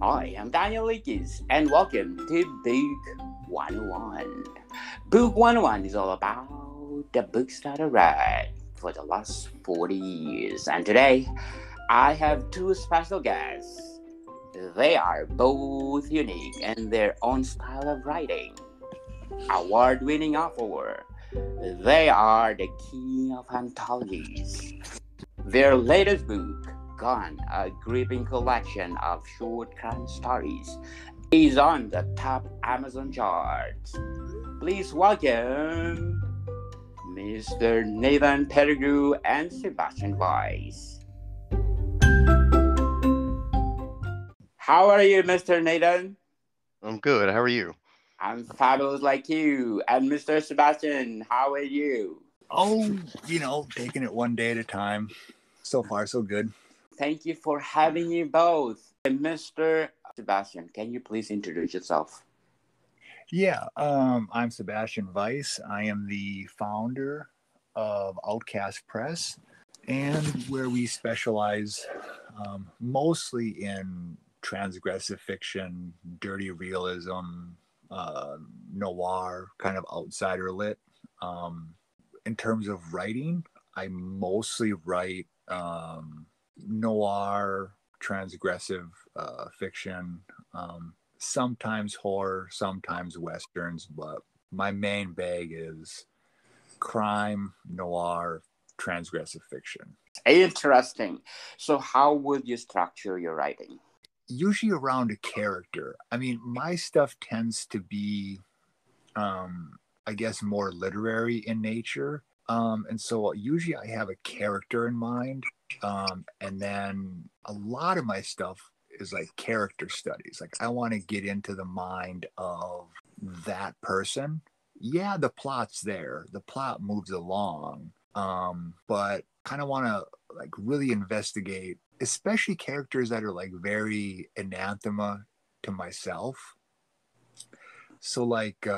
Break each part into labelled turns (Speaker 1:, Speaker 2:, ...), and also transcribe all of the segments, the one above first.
Speaker 1: I am Daniel Likis, and welcome to Book 101. Book 101 is all about the books that I read for the last 40 years. And today, I have two special guests. They are both unique in their own style of writing. Award-winning author. They are the king of anthologies. Their latest book, Gone, a gripping collection of short crime stories, is on the top Amazon charts. Please welcome Mr. Nathan Pettigrew and Sebastian Weiss. How are you, Mr. Nathan?
Speaker 2: I'm good. How are you?
Speaker 1: I'm fabulous like you. And Mr. Sebastian, how are you?
Speaker 3: Oh, taking it one day at a time. So far, so good.
Speaker 1: Thank you for having you both. And Mr. Sebastian, can you please introduce yourself?
Speaker 3: Yeah, I'm Sebastian Weiss. I am the founder of Outcast Press, and where we specialize mostly in transgressive fiction, dirty realism, noir, kind of outsider lit. In terms of writing, I mostly write noir, transgressive fiction, sometimes horror, sometimes westerns, but my main bag is crime, noir, transgressive fiction.
Speaker 1: Interesting. So, how would you structure your writing?
Speaker 3: Usually around a character. I mean, my stuff tends to be, I guess, more literary in nature. And so usually I have a character in mind. And then a lot of my stuff is like character studies. Like I want to get into the mind of that person. Yeah, the plot's there. The plot moves along. But kind of want to like really investigate, especially characters that are like very anathema to myself. So like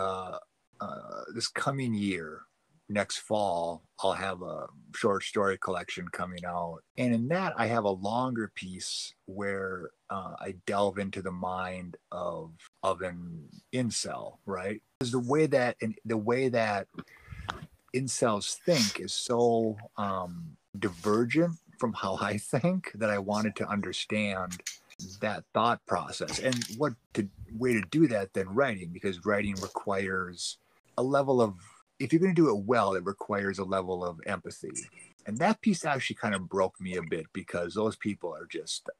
Speaker 3: this coming year, next fall, I'll have a short story collection coming out. And in that, I have a longer piece where I delve into the mind of an incel, right? Because the way that incels think is so divergent from how I think that I wanted to understand that thought process. And what the way to do that than writing, because writing requires a level of, if you're going to do it well, it requires a level of empathy. And that piece actually kind of broke me a bit because those people are just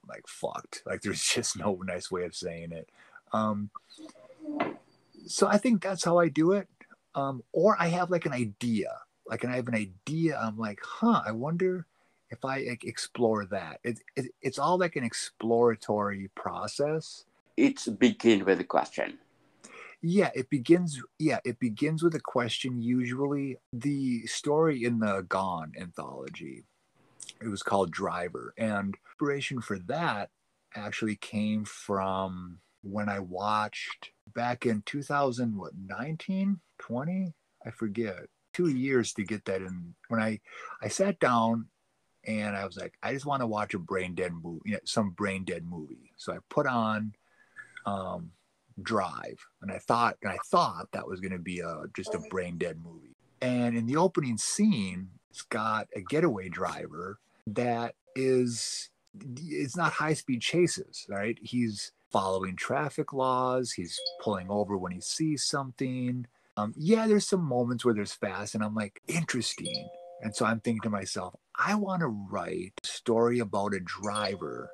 Speaker 3: like fucked. Like there's just no nice way of saying it. So I think that's how I do it. Or I have like an idea. Like, and I have an idea. I'm like, I wonder if I like, explore that. It's all like an exploratory process.
Speaker 1: It's begin with a question.
Speaker 3: Yeah, it begins with a question usually. The story in the Gone anthology, it was called Driver, and inspiration for that actually came from when I watched back in 2019, 20, I forget. 2 years to get that in. When I sat down and I was like, I just want to watch a brain dead movie, some brain dead movie. So I put on Drive, and I thought that was going to be just a brain dead movie. And in the opening scene, it's got a getaway driver that it's not high speed chases, right? He's following traffic laws. He's pulling over when he sees something. Yeah, there's some moments where there's fast, and I'm like, interesting. And so I'm thinking to myself, I want to write a story about a driver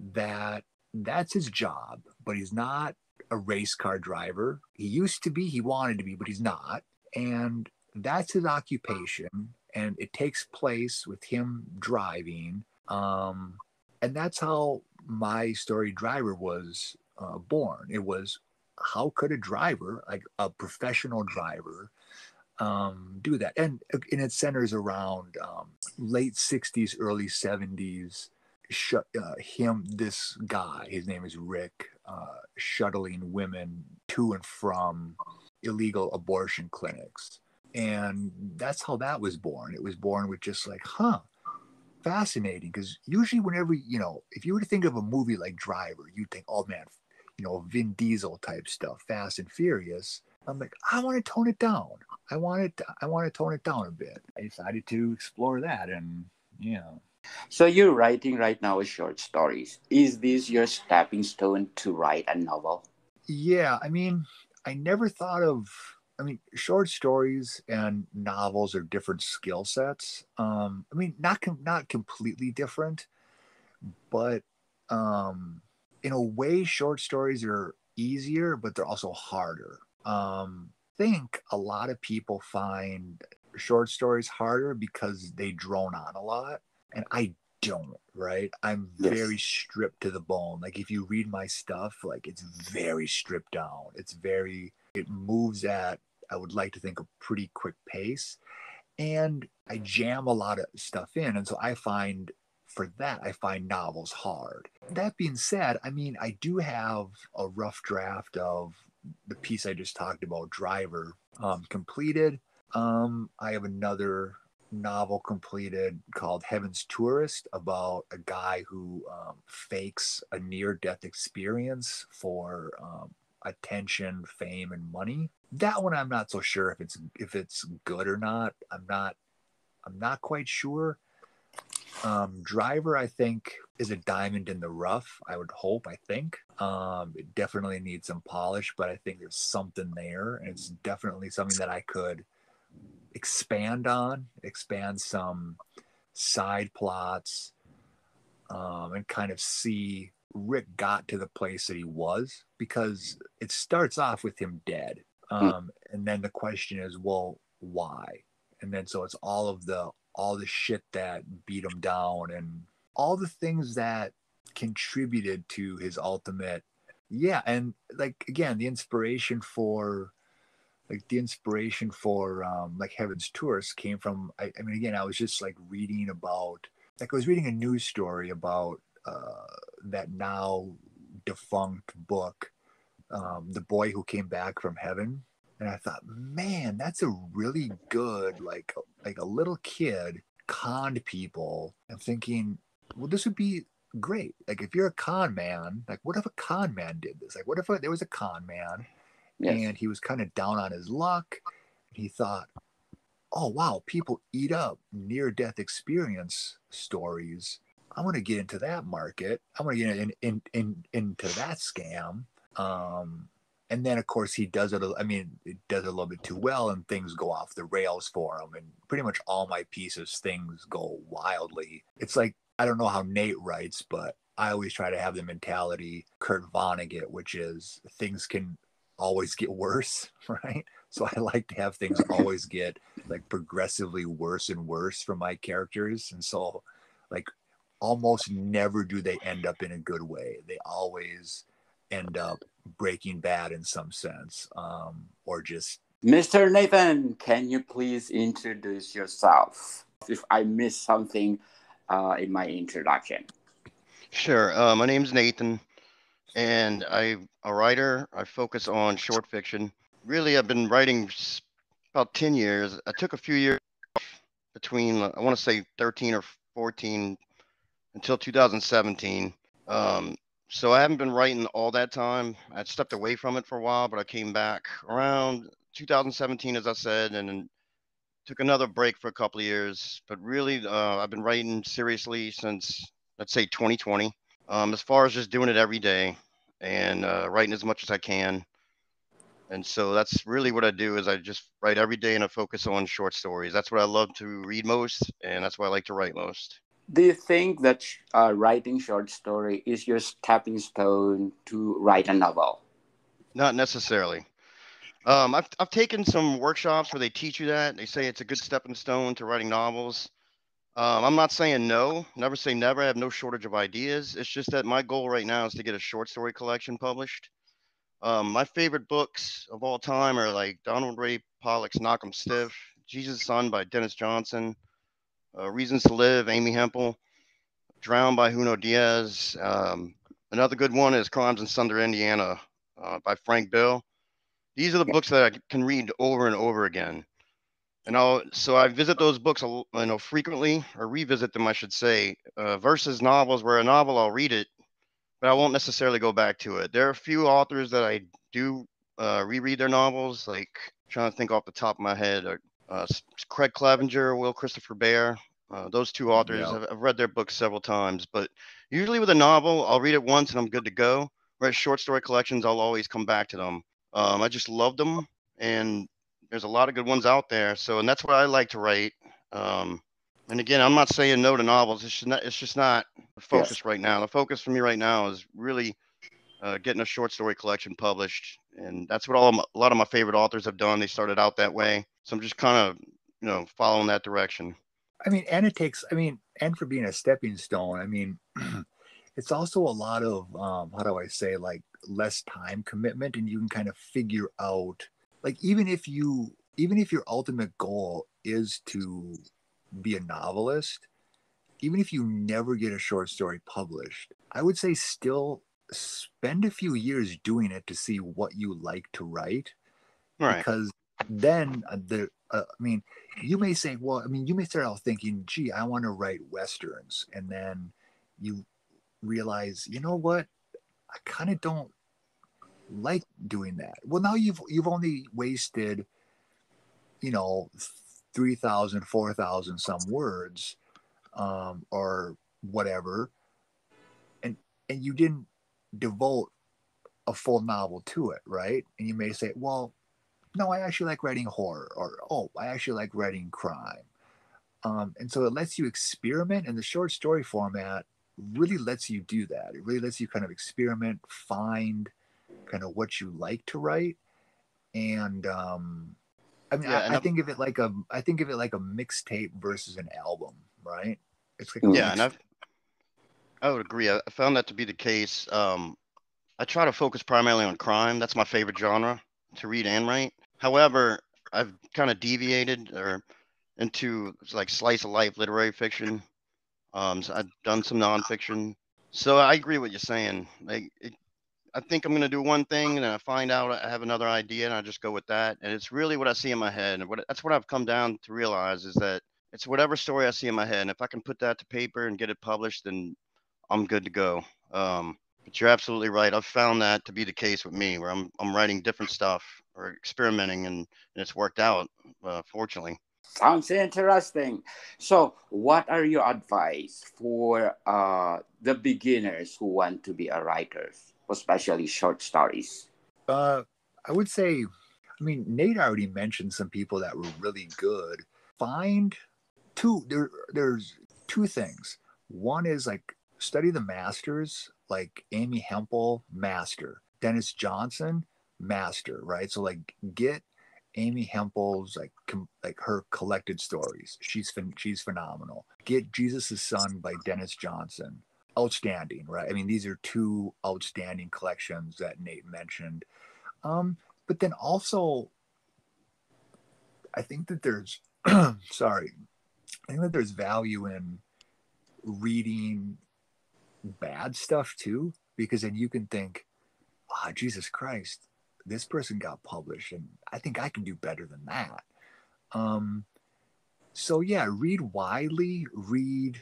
Speaker 3: that's his job, but he's not a race car driver. He used to be, he wanted to be, but he's not. And that's his occupation. And it takes place with him driving. And that's how my story Driver was born. It was, how could a driver, like a professional driver, do that? And it centers around late 60s, early 70s. This guy, his name is Rick, shuttling women to and from illegal abortion clinics. And that's how that was born. It was born with just like, fascinating because usually whenever, if you were to think of a movie like Driver, you'd think, oh man, Vin Diesel type stuff, Fast and Furious. I'm like, I want to tone it down. I want to tone it down a bit. I decided to explore that, and
Speaker 1: So you're writing right now short stories. Is this your stepping stone to write a novel?
Speaker 3: Yeah, I mean, I never thought of. I mean, short stories and novels are different skill sets. I mean, not completely different, but in a way, short stories are easier, but they're also harder. I think a lot of people find short stories harder because they drone on a lot, and I don't. Right? I'm very
Speaker 1: Yes.
Speaker 3: stripped to the bone. Like if you read my stuff, like it's very stripped down. It moves at, I would like to think, a pretty quick pace, and I jam a lot of stuff in. And so I find novels hard. That being said, I mean, I do have a rough draft of the piece I just talked about, Driver, completed. I have another novel completed called Heaven's Tourist about a guy who fakes a near-death experience for attention, fame, and money. That one I'm not so sure if it's good or not. I'm not quite sure. Driver, I think, is a diamond in the rough. I would hope. I think it definitely needs some polish, but I think there's something there, and it's definitely something that I could expand some side plots, and kind of see Rick got to the place that he was, because it starts off with him dead.
Speaker 1: Mm.
Speaker 3: And then the question is, well, why? And then so it's all the shit that beat him down and all the things that contributed to his ultimate. Yeah, and like again, the inspiration for like Heaven's Tourist came from, I mean, again, I was just like reading about, like I was reading a news story about that now defunct book, The Boy Who Came Back from Heaven. And I thought, man, that's a really good, like a little kid conned people. I'm thinking, well, this would be great. Like if you're a con man, like what if a con man did this? Like what if there was a con man
Speaker 1: Yes.
Speaker 3: and he was kind of down on his luck. He thought, oh, wow, people eat up near death experience stories. I want to get into that market. I want to get into that scam. And then, of course, he does it. I mean, it does it a little bit too well, and things go off the rails for him. And pretty much all my pieces, things go wildly. It's like, I don't know how Nate writes, but I always try to have the mentality Kurt Vonnegut, which is things can always get worse, right? So I like to have things always get like progressively worse and worse for my characters. And so, like, almost never do they end up in a good way. They always end up breaking bad in some sense, or just.
Speaker 1: Mr. Nathan, can you please introduce yourself if I missed something in my introduction?
Speaker 2: Sure. My name's Nathan, and I'm a writer. I focus on short fiction. Really, I've been writing about 10 years. I took a few years between, I want to say 13 or 14 until 2017. So I haven't been writing all that time. I stepped away from it for a while, but I came back around 2017, as I said, and then took another break for a couple of years. But really, I've been writing seriously since, let's say, 2020. As far as just doing it every day and writing as much as I can. And so that's really what I do is I just write every day and I focus on short stories. That's what I love to read most, and that's what I like to write most.
Speaker 1: Do you think that writing short story is your stepping stone to write a novel?
Speaker 2: Not necessarily. I've taken some workshops where they teach you that. They say it's a good stepping stone to writing novels. I'm not saying no, never say never. I have no shortage of ideas. It's just that my goal right now is to get a short story collection published. My favorite books of all time are like Donald Ray Pollock's Knock 'em Stiff, Jesus' Son by Dennis Johnson, Reasons to Live, Amy Hempel, Drowned by Juno Diaz. Another good one is Crimes in Thunder, Indiana by Frank Bill. These are the books that I can read over and over again. And so I visit those books, frequently, or revisit them, I should say, versus novels where a novel I'll read it, but I won't necessarily go back to it. There are a few authors that I do reread their novels, like trying to think off the top of my head, Craig Clevenger, Will Christopher Bear. Those two authors,
Speaker 3: Yeah.
Speaker 2: I've read their books several times, but usually with a novel, I'll read it once and I'm good to go. Whereas short story collections, I'll always come back to them. I just love them, and there's a lot of good ones out there. So, and that's what I like to write. Um, and again, I'm not saying no to novels. It's just not the
Speaker 1: Yes.
Speaker 2: focus right now. The focus for me right now is really getting a short story collection published, and that's what a lot of my favorite authors have done. They started out that way, so I'm just kind of following that direction.
Speaker 3: I mean, and it takes, I mean, and for being a stepping stone, I mean, it's also a lot of, how do I say, like less time commitment, and you can kind of figure out, like, even if your ultimate goal is to be a novelist, even if you never get a short story published, I would say still spend a few years doing it to see what you like to write,
Speaker 2: Right.
Speaker 3: because then I mean, you may say, well, I mean, you may start out thinking, gee, I want to write westerns, and then you realize, you know what, I kind of don't like doing that. Well, now you've only wasted, you know, 3,000, 4,000 some words, or whatever, and you didn't devote a full novel to it, right? And you may say, well, no, I actually like writing horror, or oh, I actually like writing crime. And so it lets you experiment, and the short story format really lets you do that. It really lets you kind of experiment, find kind of what you like to write. And I mean,
Speaker 2: Yeah, and
Speaker 3: I think of it like a mixtape versus an album, right? It's like a
Speaker 2: yeah,
Speaker 1: Mm.
Speaker 2: and
Speaker 3: mix.
Speaker 2: I would agree. I found that to be the case. I try to focus primarily on crime. That's my favorite genre to read and write. However, I've kind of deviated or into like slice of life literary fiction. So I've done some nonfiction. So I agree with you saying. I think I'm gonna do one thing, and then I find out I have another idea, and I just go with that. And it's really what I see in my head, and that's what I've come down to realize is that it's whatever story I see in my head, and if I can put that to paper and get it published, then I'm good to go. But you're absolutely right. I've found that to be the case with me, where I'm writing different stuff or experimenting, and it's worked out, fortunately.
Speaker 1: Sounds interesting. So, what are your advice for the beginners who want to be a writer, especially short stories?
Speaker 3: Uh, I would say, I mean, Nate already mentioned some people that were really good. Find there's two things. One is like study the masters, like Amy Hempel, master, Dennis Johnson, master, right? So like get Amy Hempel's like her collected stories. She's phenomenal. Get Jesus' Son by Dennis Johnson. Outstanding, right? I mean, these are two outstanding collections that Nate mentioned. But then also, I think that there's sorry, I think that there's value in reading bad stuff too, because then you can think, ah, oh, Jesus Christ, this person got published, and I think I can do better than that. Um, so yeah, read widely, read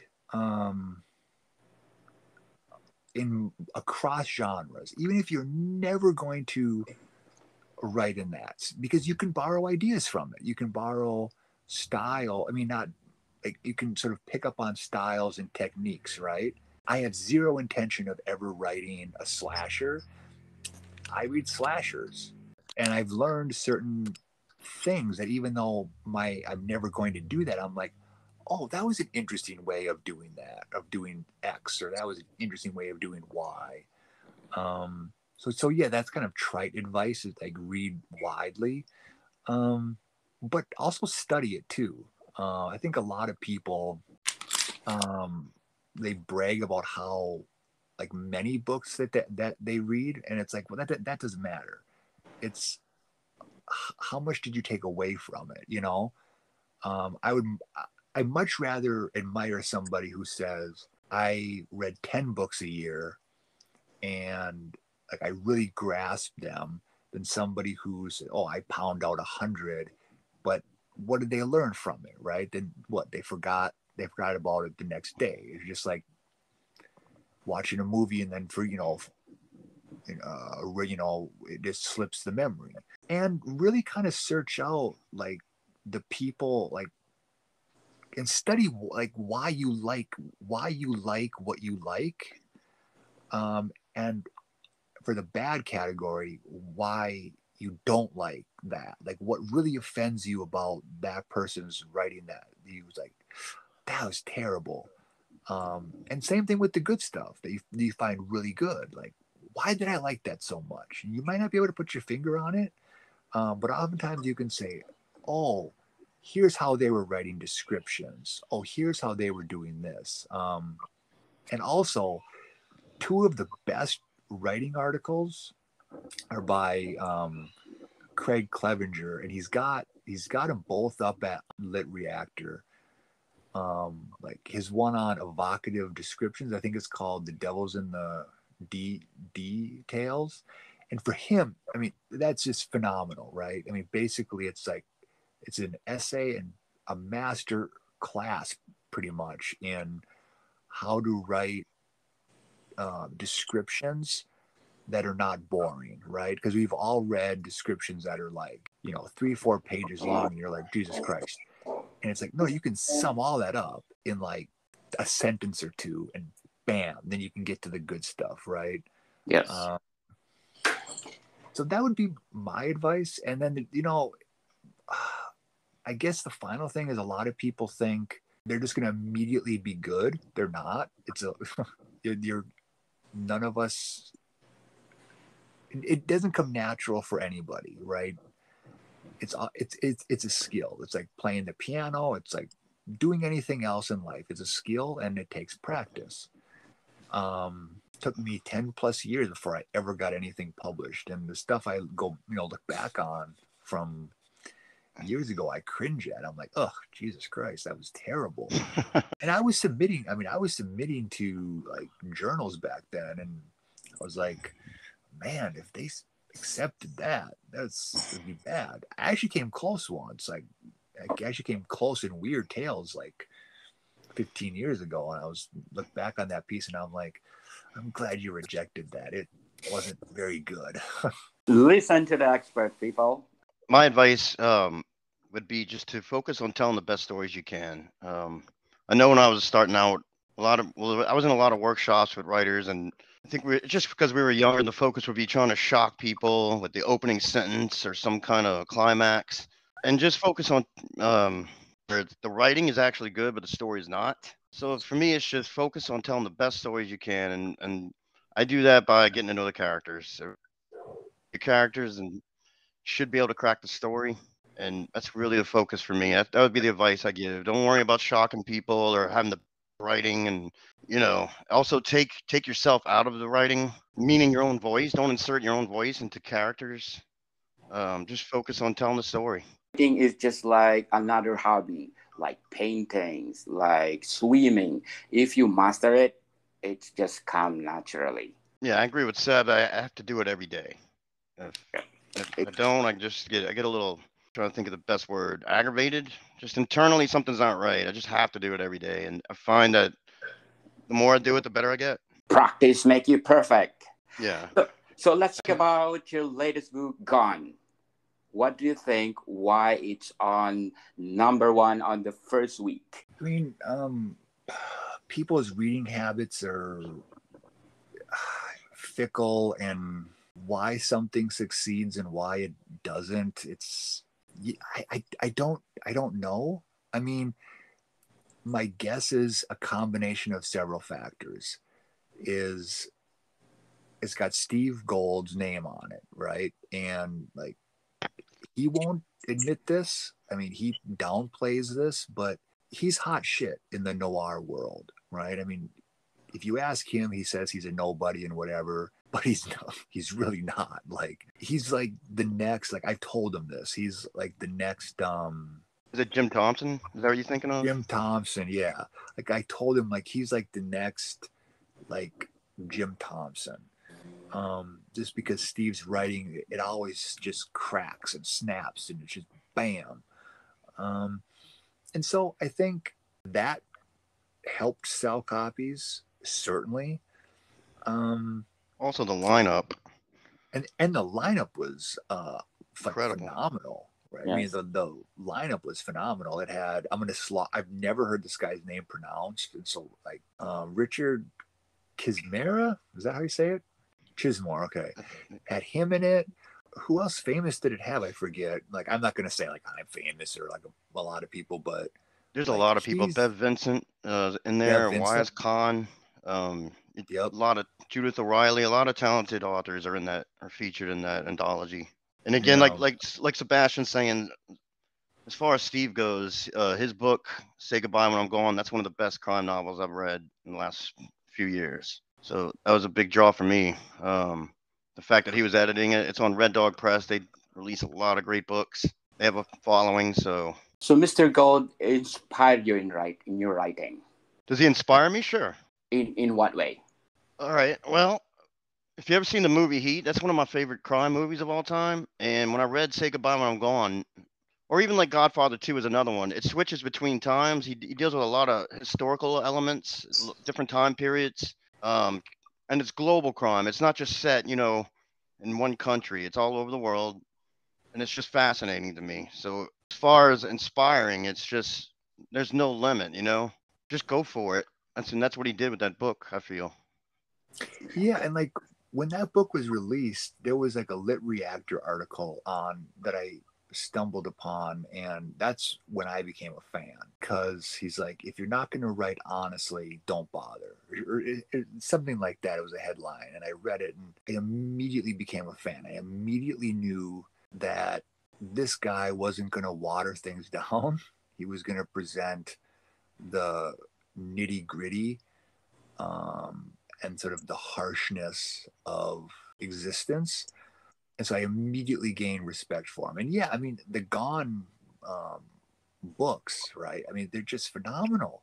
Speaker 3: in across genres, even if you're never going to write in that, because you can borrow ideas from it. You can borrow style. I mean, not like you can sort of pick up on styles and techniques, right? I have zero intention of ever writing a slasher. I read slashers, and I've learned certain things that even though I'm never going to do that, I'm like, oh, that was an interesting way of doing that, of doing X, or that was an interesting way of doing Y. So yeah, that's kind of trite advice, is like read widely, but also study it too. I think a lot of people, um, they brag about how like many books that they read, and it's like, well, that doesn't matter. It's how much did you take away from it, you know? I much rather admire somebody who says, I read 10 books a year and like I really grasped them, than somebody who's, oh, I pound out 100, but what did they learn from it, right? Then what, they forgot about it the next day. It's just like watching a movie and then it just slips the memory. And really kind of search out like the people, like, and study like why you like what you like, and for the bad category, why you don't like that, like what really offends you about that person's writing that you was like, that was terrible. And same thing with the good stuff that you find really good, like, why did I like that so much? You might not be able to put your finger on it, but oftentimes you can say, oh, here's how they were writing descriptions. Oh, here's how they were doing this. And also, two of the best writing articles are by Craig Clevenger, and he's got them both up at Lit Reactor. Like his one on evocative descriptions, I think it's called "The Devil's in the Details." And for him, I mean, that's just phenomenal, right? I mean, basically, it's like it's an essay and a master class, pretty much, in how to write descriptions that are not boring, right? Because we've all read descriptions that are like, 3-4 pages long, and you're like, Jesus Christ. And it's like, no, you can sum all that up in like a sentence or two, and bam, then you can get to the good stuff, right?
Speaker 1: Yes.
Speaker 3: So that would be my advice. And then, I guess the final thing is, a lot of people think they're just going to immediately be good. They're not. You're none of us. It doesn't come natural for anybody, right? It's a skill. It's like playing the piano. It's like doing anything else in life. It's a skill, and it takes practice. Took me 10 plus years before I ever got anything published, and the stuff I go look back on from years ago, I cringe at. I'm like, oh, Jesus Christ, that was terrible. And I was submitting to like journals back then, and I was like, man, if they accepted that, would be bad. I actually came close once. Like, I actually came close in Weird Tales like 15 years ago, and I was look back on that piece, and I'm like, I'm glad you rejected that. It wasn't very good.
Speaker 1: Listen to the expert, people.
Speaker 2: My advice would be just to focus on telling the best stories you can. I know when I was starting out, I was in a lot of workshops with writers, and I think just because we were younger, the focus would be trying to shock people with the opening sentence or some kind of climax, and just focus on where the writing is actually good, but the story is not. So for me, it's just focus on telling the best stories you can, and I do that by getting to know the characters. So your characters and should be able to crack the story, and that's really the focus for me. That would be the advice I give. Don't worry about shocking people or having the writing, and also take yourself out of the writing, meaning your own voice. Don't insert your own voice into characters. Just focus on telling the story.
Speaker 1: Writing is just like another hobby, like paintings, like swimming. If you master it, it's just come naturally.
Speaker 2: Yeah, I agree with Seb. I have to do it every day. If I don't, I get a little, trying to think of the best word, aggravated. Just internally, something's not right. I just have to do it every day, and I find that the more I do it, the better I get.
Speaker 1: Practice make you perfect.
Speaker 2: Yeah.
Speaker 1: So let's talk about your latest book, Gone. What do you think? Why it's on number one on the first week?
Speaker 3: I mean, people's reading habits are fickle, and why something succeeds and why it doesn't, I don't know. I mean, my guess is a combination of several factors. It's got Steve Gold's name on it, right? And like, he won't admit this. I mean, he downplays this, but he's hot shit in the noir world, right? I mean, if you ask him, he says he's a nobody and whatever, but he's really not. Like, he's like the next, like, I've told him this. He's like the next
Speaker 2: Is it Jim Thompson? Is that what you're thinking of?
Speaker 3: Jim Thompson, yeah. Like, I told him, like, he's like the next like Jim Thompson. Just because Steve's writing, it always just cracks and snaps, and it's just bam. And so I think that helped sell copies, certainly. Um,
Speaker 2: Also, the lineup,
Speaker 3: and the lineup was like
Speaker 2: incredible.
Speaker 3: phenomenal, right? I mean,
Speaker 1: Yes.
Speaker 3: the lineup was phenomenal. It had I've never heard this guy's name pronounced, and so like Richard Kismera, is that how you say it? Chismore, okay. Had him in it. Who else famous did it have? I forget. Like, I'm not gonna say like I'm famous or like a lot of people, but
Speaker 2: There's a
Speaker 3: like
Speaker 2: lot of people.
Speaker 3: he's
Speaker 2: Bev Vincent in
Speaker 3: Bev
Speaker 2: there. Wise
Speaker 3: Vincent.
Speaker 2: Khan.
Speaker 3: Yep.
Speaker 2: A lot of Judith O'Reilly. A lot of talented authors are featured in that anthology. And again,
Speaker 3: Yeah.
Speaker 2: like Sebastian saying, as far as Steve goes, his book "Say Goodbye When I'm Gone" that's one of the best crime novels I've read in the last few years. So that was a big draw for me. The fact that he was editing it, it's on Red Dog Press. They release a lot of great books. They have a following. So
Speaker 1: So Mr. Gold inspired you in your writing.
Speaker 2: does he inspire me? Sure.
Speaker 1: In what way?
Speaker 2: All right. Well, if you ever seen the movie Heat, that's one of my favorite crime movies of all time. And when I read Say Goodbye When I'm Gone, or even like Godfather 2 is another one, it switches between times. He deals with a lot of historical elements, different time periods. And it's global crime. It's not just set, in one country. It's all over the world. And it's just fascinating to me. So as far as inspiring, it's just, there's no limit. Just go for it. And that's what he did with that book, I feel.
Speaker 3: Yeah, and like when that book was released, there was like a Lit Reactor article on that I stumbled upon, and that's when I became a fan because he's like, if you're not going to write honestly, don't bother, or something like that. It was a headline, and I read it, and I immediately became a fan. I immediately knew that this guy wasn't going to water things down. He was going to present the nitty gritty and sort of the harshness of existence. And so I immediately gained respect for him. And yeah, I mean, the Gone um, books, right? I mean, they're just phenomenal.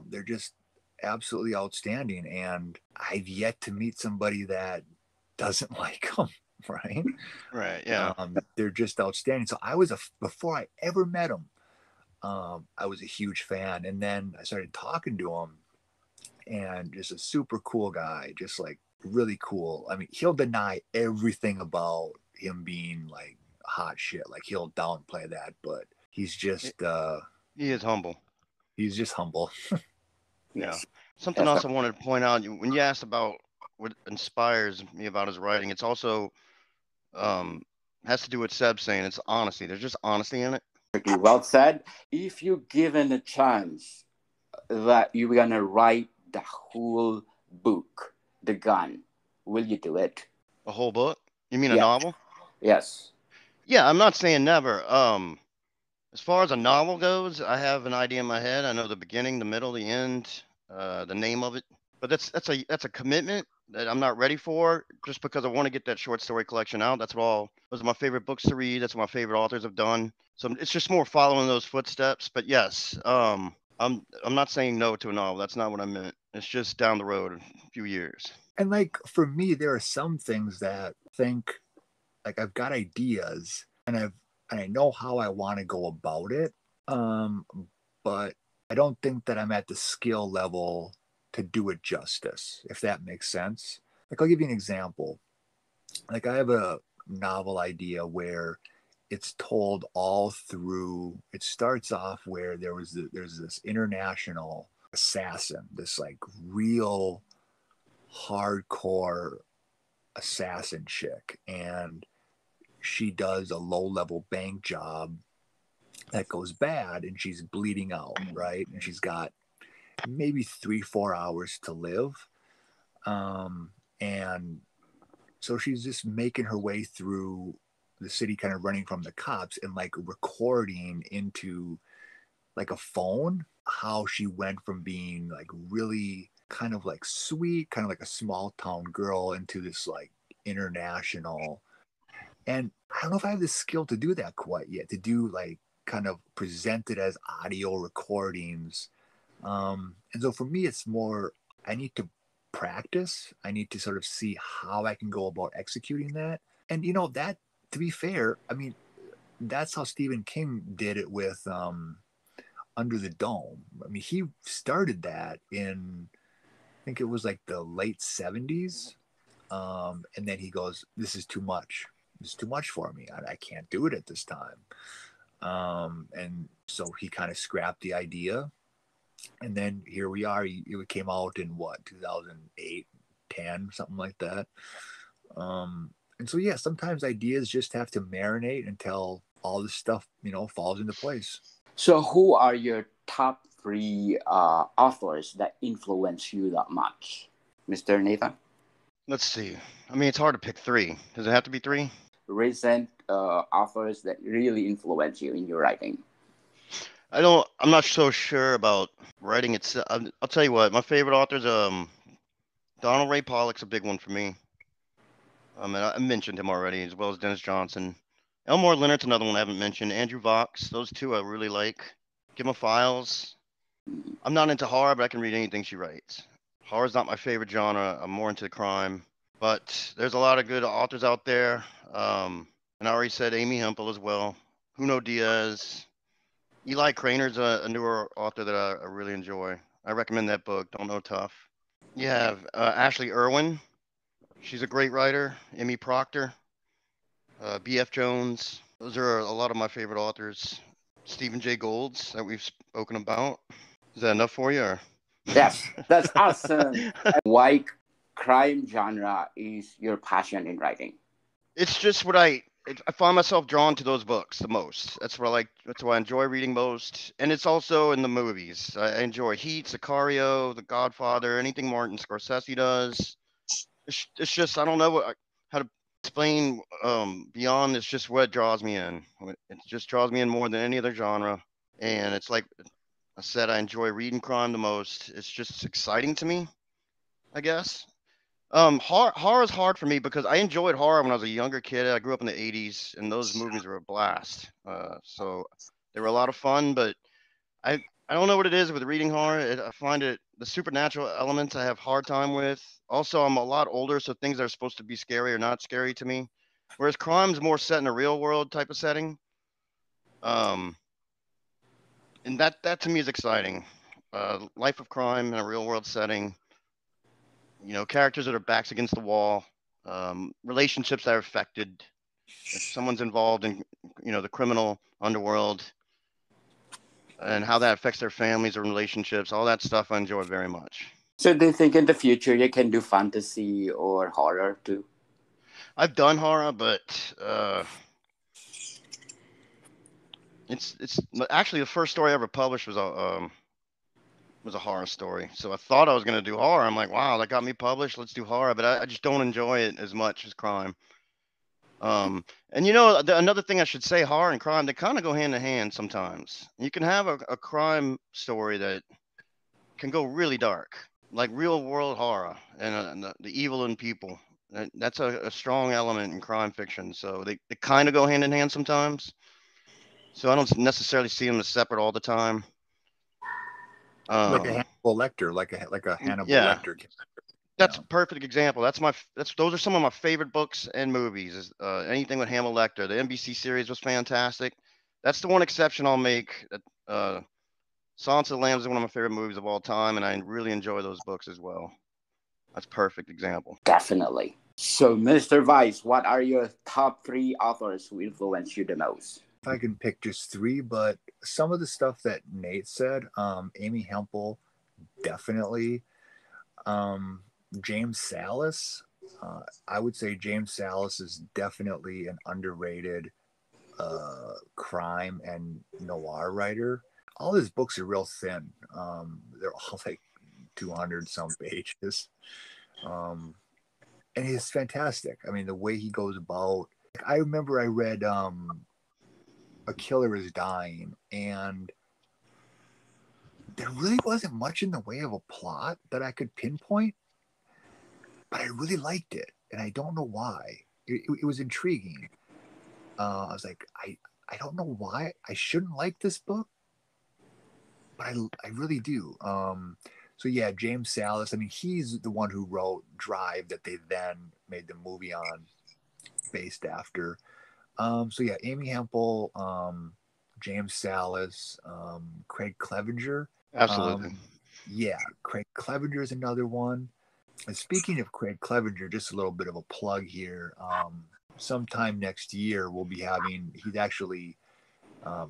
Speaker 3: They're just absolutely outstanding. And I've yet to meet somebody that doesn't like them, right?
Speaker 2: Right. Yeah.
Speaker 3: They're just outstanding. So before I ever met him, I was a huge fan. And then I started talking to him, and just a super cool guy, just like really cool. I mean, he'll deny everything about him being like hot shit. Like he'll downplay that, but he's just
Speaker 2: He is humble.
Speaker 3: he's just humble.
Speaker 2: Yeah.
Speaker 1: Yes.
Speaker 2: Something
Speaker 1: That's
Speaker 2: else I wanted to point out when you asked about what inspires me about his writing, it's also um, has to do with Seb saying it's honesty. There's just honesty in it.
Speaker 1: pretty well said. If you given a chance that you're gonna write the whole book, The Gun, will you do it?
Speaker 2: A whole book? You mean a
Speaker 1: Yeah.
Speaker 2: novel?
Speaker 1: Yes.
Speaker 2: Yeah, I'm not saying never. As far as a novel goes, I have an idea in my head. I know the beginning, the middle, the end, the name of it. But that's a commitment that I'm not ready for just because I want to get that short story collection out. Those are my favorite books to read. That's what my favorite authors have done. So it's just more following those footsteps. But yes, I'm not saying no to a novel. That's not what I meant. It's just down the road a few years.
Speaker 3: And like for me, there are some things that think like I've got ideas and I know how I want to go about it. Um, but I don't think that I'm at the skill level to do it justice, if that makes sense. Like I'll give you an example. Like I have a novel idea where it's told all through. It starts off where there's this international assassin, this like real hardcore assassin chick, and she does a low level bank job that goes bad, and she's bleeding out, right? And she's got maybe 3-4 hours to live. And so she's just making her way through the city, kind of running from the cops and like recording into like a phone how she went from being like really kind of like sweet, kind of like a small town girl into this like international. And I don't know if I have the skill to do that quite yet, to do like kind of present it as audio recordings. And so for me, it's more, I need to practice. I need to sort of see how I can go about executing that. And, that, to be fair, I mean, that's how Stephen King did it with Under the Dome. I mean, he started that in, I think it was like the late 70s. And then he goes, this is too much. This is too much for me. I can't do it at this time. And so he kind of scrapped the idea. And then here we are. It came out in what, 2008, 10, something like that. And so, yeah, sometimes ideas just have to marinate until all this stuff, falls into place.
Speaker 1: So, who are your top three authors that influence you that much, Mr. Nathan?
Speaker 2: Let's see. I mean, it's hard to pick three. Does it have to be three?
Speaker 1: Recent authors that really influence you in your writing.
Speaker 2: I'm not so sure about writing itself. I'll tell you what. My favorite authors, Donald Ray Pollock's a big one for me. And I mentioned him already, as well as Dennis Johnson. Elmore Leonard's another one I haven't mentioned. Andrew Vox. Those two I really like. Gemma Files. I'm not into horror, but I can read anything she writes. Horror's not my favorite genre. I'm more into crime. But there's a lot of good authors out there. And I already said Amy Hempel as well. Juno Diaz. Eli Craner's a newer author that I really enjoy. I recommend that book, Don't Know Tough. You have Ashley Irwin. She's a great writer. Emmy Proctor. B.F. Jones. Those are a lot of my favorite authors. Stephen Jay Goulds that we've spoken about. Is that enough for you? Or?
Speaker 1: Yes, that's awesome. Why crime genre is your passion in writing?
Speaker 2: It's just what I find myself drawn to those books the most. That's what I like. That's what I enjoy reading most. And it's also in the movies. I enjoy Heat, Sicario, The Godfather, anything Martin Scorsese does. It's just I don't know how to explain beyond. It's just what draws me in. It just draws me in more than any other genre. And it's like I said, I enjoy reading crime the most. It's just exciting to me, I guess. Horror is hard for me because I enjoyed horror when I was a younger kid. I grew up in the 80s, and those movies were a blast. So they were a lot of fun, but I don't know what it is with reading horror. I find the supernatural elements I have hard time with. Also, I'm a lot older, so things that are supposed to be scary are not scary to me. Whereas crime's more set in a real world type of setting. And that to me is exciting. Life of crime in a real world setting. Characters that are backs against the wall, relationships that are affected. If someone's involved in, the criminal underworld and how that affects their families or relationships, all that stuff I enjoy very much.
Speaker 1: So do you think in the future you can do fantasy or horror too?
Speaker 2: I've done horror, but it's actually the first story I ever published was a horror story. So I thought I was going to do horror. I'm like, wow, that got me published. Let's do horror. But I just don't enjoy it as much as crime. And another thing I should say, horror and crime, they kind of go hand in hand sometimes. You can have a crime story that can go really dark, like real world horror and the evil in people. That's a strong element in crime fiction. So they kind of go hand in hand sometimes. So I don't necessarily see them as separate all the time.
Speaker 3: Like a Hannibal Lecter, like a Hannibal Lecter.
Speaker 2: That's a perfect example. Those are some of my favorite books and movies. Anything with Hannibal Lecter. The NBC series was fantastic. That's the one exception I'll make. Silence of the Lambs is one of my favorite movies of all time, and I really enjoy those books as well. That's a perfect example.
Speaker 1: Definitely. So, Mr. Vice, what are your top three authors who influence you the most?
Speaker 3: If I can pick just three, but some of the stuff that Nate said, Amy Hempel, definitely. James Salas, I would say James Salas is definitely an underrated crime and noir writer. All his books are real thin. They're all like 200 some pages. And he's fantastic. I mean, the way he goes about. I remember I read A Killer is Dying, and there really wasn't much in the way of a plot that I could pinpoint, but I really liked it, and I don't know why. It was intriguing. I was like, I don't know why I shouldn't like this book, but I really do. So yeah, James Salas. I mean, he's the one who wrote Drive that they then made the movie on, based after. So yeah, Amy Hempel, James Salas, Craig Clevenger.
Speaker 2: Absolutely.
Speaker 3: Yeah, Craig Clevenger is another one. And speaking of Craig Clevenger, just a little bit of a plug here. Sometime next year, we'll be having,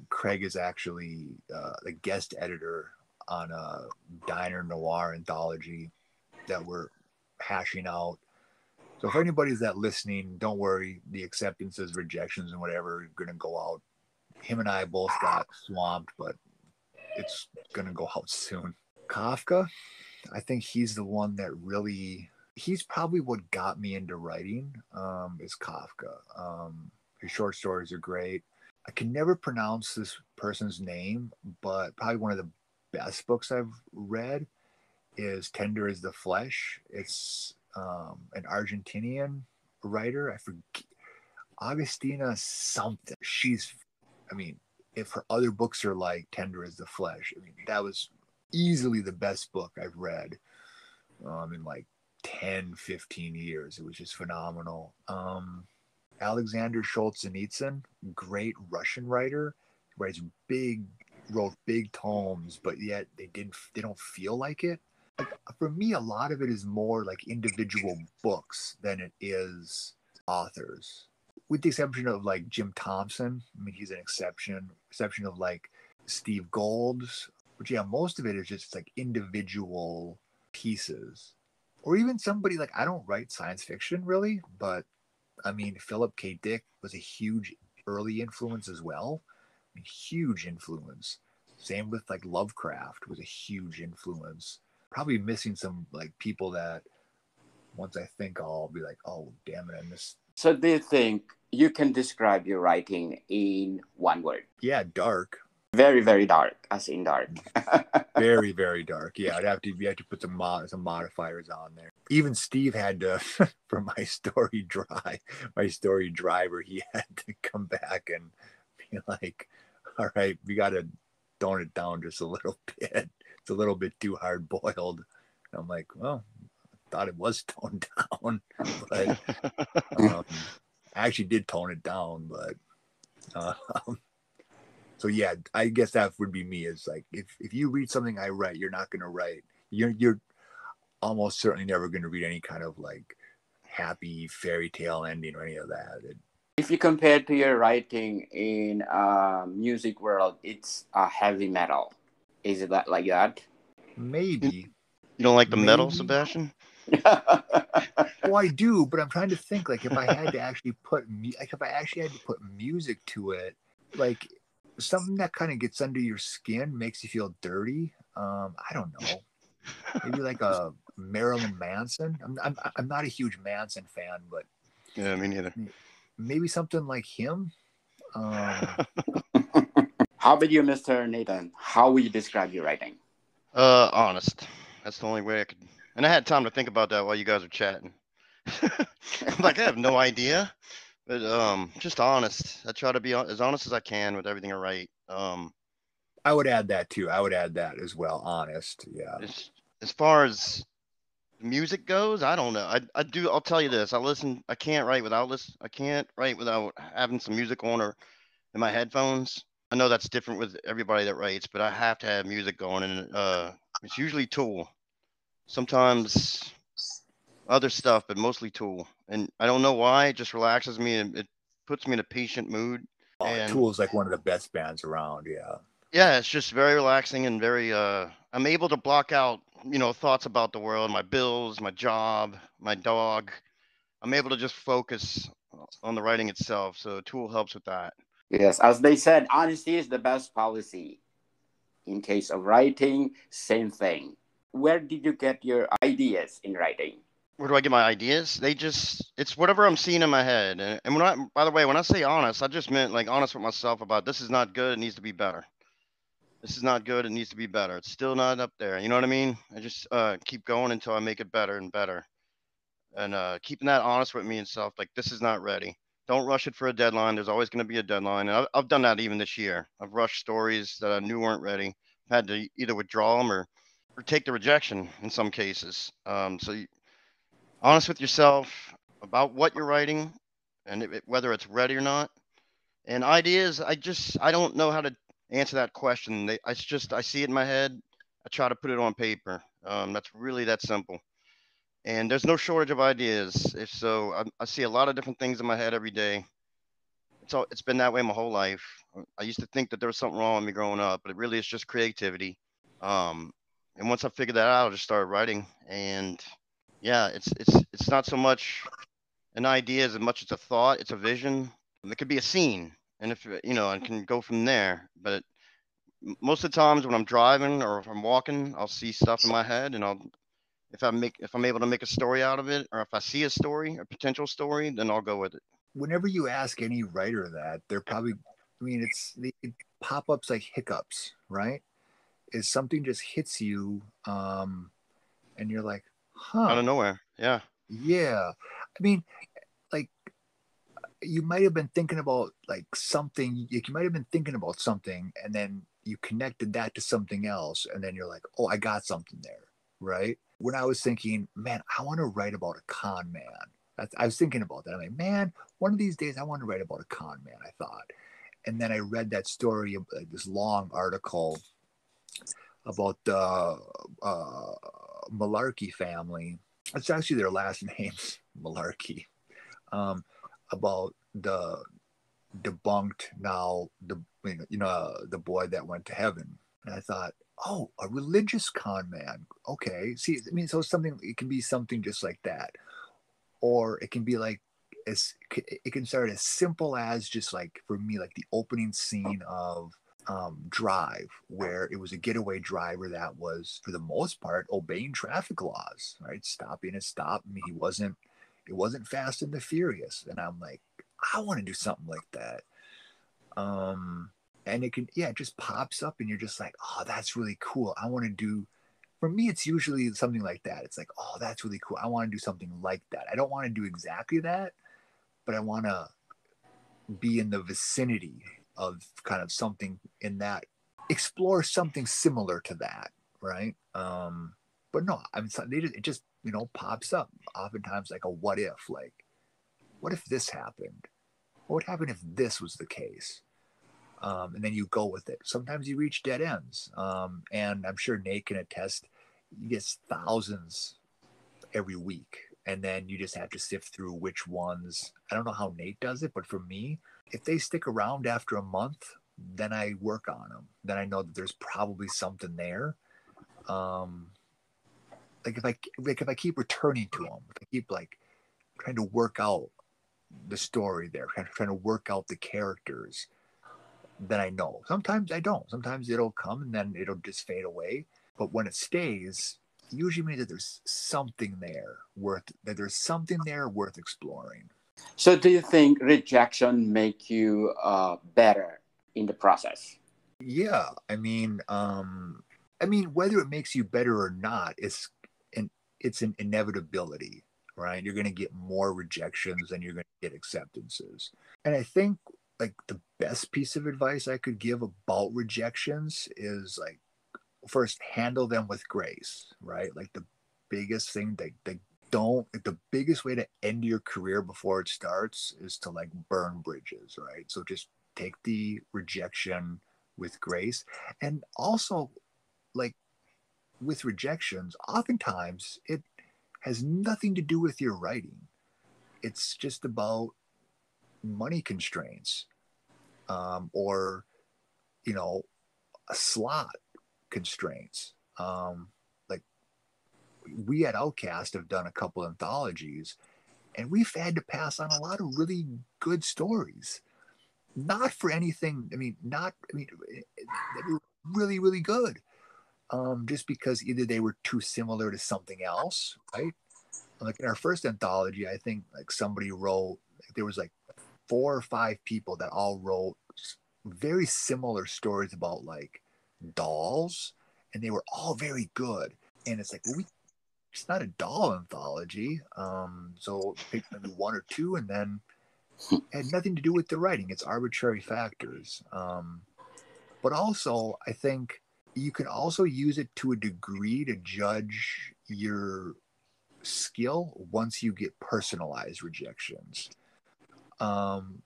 Speaker 3: Craig is actually the guest editor on a Diner Noir anthology that we're hashing out. So if anybody's that listening, don't worry. The acceptances, rejections, and whatever are going to go out. Him and I both got swamped, but it's going to go out soon. Kafka, I think he's the one that really, he's probably what got me into writing, is Kafka. His short stories are great. I can never pronounce this person's name, but probably one of the best books I've read is Tender as the Flesh. It's an Argentinian writer. I forget, Augustina something. I mean, if her other books are like Tender as the Flesh, I mean, that was easily the best book I've read in like 10, 15 years. It was just phenomenal. Alexander Solzhenitsyn, great Russian writer, writes wrote big tomes, but yet they don't feel like it. Like, for me, a lot of it is more like individual books than it is authors, with the exception of like Jim Thompson. I mean, he's an exception of like Steve Gold's, but yeah, most of it is just like individual pieces. Or even somebody like, I don't write science fiction really, but I mean, Philip K. Dick was a huge early influence as well. I mean, huge influence. Same with like Lovecraft was a huge influence. Probably missing some like people that once I think I'll be like, oh damn it, I missed.
Speaker 1: So do you think you can describe your writing in one word?
Speaker 3: Yeah, dark.
Speaker 1: Very, very dark, as in dark.
Speaker 3: Very, very dark. Yeah, you have to put some modifiers on there. Even Steve had to for my story driver, he had to come back and be like, all right, we gotta tone it down just a little bit. It's a little bit too hard boiled. And I'm like, well, I thought it was toned down, but I actually did tone it down, but so yeah, I guess that would be me. Is like, if you read something I write, you're not gonna write. You're almost certainly never gonna read any kind of like happy fairy tale ending or any of that.
Speaker 1: If you compare to your writing in music world, it's heavy metal. Is it that like that?
Speaker 3: Maybe.
Speaker 2: You don't like the metal,
Speaker 3: Maybe.
Speaker 2: Sebastian?
Speaker 3: Oh, I do, but I'm trying to think like if I had to actually put music to it, like something that kind of gets under your skin, makes you feel dirty. I don't know. Maybe like a Marilyn Manson. I'm not a huge Manson fan, but
Speaker 2: Yeah, me neither.
Speaker 3: maybe something like him.
Speaker 1: How about you, Mr. Nathan? How would you describe your writing?
Speaker 2: Honest. That's the only way I could. And I had time to think about that while you guys were chatting. I'm like, I have no idea, but just honest. I try to be as honest as I can with everything I write.
Speaker 3: I would add that too. I would add that as well. Honest, yeah.
Speaker 2: As far as music goes, I don't know. I do. I'll tell you this. I can't write without listen. I can't write without having some music on or in my headphones. I know that's different with everybody that writes, but I have to have music going, and it's usually Tool. Sometimes other stuff, but mostly Tool. And I don't know why. It just relaxes me and it puts me in a patient mood. And
Speaker 3: Tool's like one of the best bands around. Yeah.
Speaker 2: Yeah, it's just very relaxing and very. I'm able to block out, thoughts about the world, my bills, my job, my dog. I'm able to just focus on the writing itself. So Tool helps with that.
Speaker 1: Yes, as they said, honesty is the best policy. In case of writing, same thing. Where did you get your ideas in writing?
Speaker 2: Where do I get my ideas? It's whatever I'm seeing in my head. And by the way, when I say honest, I just meant like honest with myself about this is not good. It needs to be better. This is not good. It needs to be better. It's still not up there. You know what I mean? I just keep going until I make it better and better. And keeping that honest with me and self, like this is not ready. Don't rush it for a deadline. There's always going to be a deadline. And I've done that even this year. I've rushed stories that I knew weren't ready. I've had to either withdraw them or take the rejection in some cases. Honest with yourself about what you're writing and whether it's ready or not. And ideas, I don't know how to answer that question. I see it in my head. I try to put it on paper. That's really that simple. And there's no shortage of ideas. If so, I see a lot of different things in my head every day. It's been that way my whole life. I used to think that there was something wrong with me growing up, but it really is just creativity. Um, and once I figured that out, I just started writing. And yeah, it's not so much an idea as much as a thought. It's a vision. It could be a scene, and if I can go from there. But most of the times when I'm driving or if I'm walking, I'll see stuff in my head, and if I'm able to make a story out of it, or if I see a story, a potential story, then I'll go with it.
Speaker 3: Whenever you ask any writer that, they're probably, I mean, it pop ups like hiccups, right? Is something just hits you, and you're like,
Speaker 2: Out
Speaker 3: huh,
Speaker 2: of nowhere, yeah.
Speaker 3: yeah. I mean, like you might have been thinking about like something, like you might have been thinking about something, and then you connected that to something else, and then you're like, oh, I got something there, right? When I was thinking, man, I want to write about a con man. I was thinking about that. I'm like, man, one of these days I want to write about a con man, I thought. And then I read that story, like this long article about the Malarkey family. It's actually their last names, Malarkey. Um, about the debunked now the boy that went to heaven. And I thought, oh, a religious con man. Okay, see, I mean, so something, it can be something just like that, or it can be like it can start as simple as just like for me, like the opening scene of Drive, where it was a getaway driver that was for the most part obeying traffic laws, right? Stopping at stop. I mean, it wasn't Fast and the Furious, and I'm like, I want to do something like that. Um, and it can, yeah, it just pops up, and you're just like, oh, that's really cool. I want to do. For me, it's usually something like that. It's like, oh, that's really cool. I want to do something like that. I don't want to do exactly that, but I want to be in the vicinity of kind of something in that, explore something similar to that, right? But no, I mean, it just pops up oftentimes like a what if, like what if this happened? What would happen if this was the case? And then you go with it. Sometimes you reach dead ends, and I'm sure Nate can attest. You get thousands every week, and then you just have to sift through which ones. I don't know how Nate does it, but for me, if they stick around after a month, then I work on them. Then I know that there's probably something there. Um, if I keep returning to them, if I keep like trying to work out the story there, trying to work out the characters, then I know. Sometimes I don't. Sometimes it'll come and then it'll just fade away. But when it stays, usually means that there's something there worth exploring.
Speaker 1: So, do you think rejection make you better in the process?
Speaker 3: Yeah, I mean, whether it makes you better or not, it's an inevitability, right? You're going to get more rejections than you're going to get acceptances. And I think like the best piece of advice I could give about rejections is like, first, handle them with grace, right? Like the biggest thing they don't like, the biggest way to end your career before it starts is to like burn bridges, right? So just take the rejection with grace. And also, like, with rejections, oftentimes it has nothing to do with your writing. It's just about money constraints, or you know a slot constraints. Like, we at Outcast have done a couple anthologies, and we've had to pass on a lot of really good stories. Not for anything. I mean, not. I mean, they were really, really good. Just because either they were too similar to something else, right? Like in our first anthology, I think like somebody wrote. Like, there was like 4 or 5 people that all wrote very similar stories about like dolls, and they were all very good. And it's like, well, it's not a doll anthology. So pick maybe one or two, and then it had nothing to do with the writing. It's arbitrary factors. But also, I think you can also use it to a degree to judge your skill once you get personalized rejections. Um,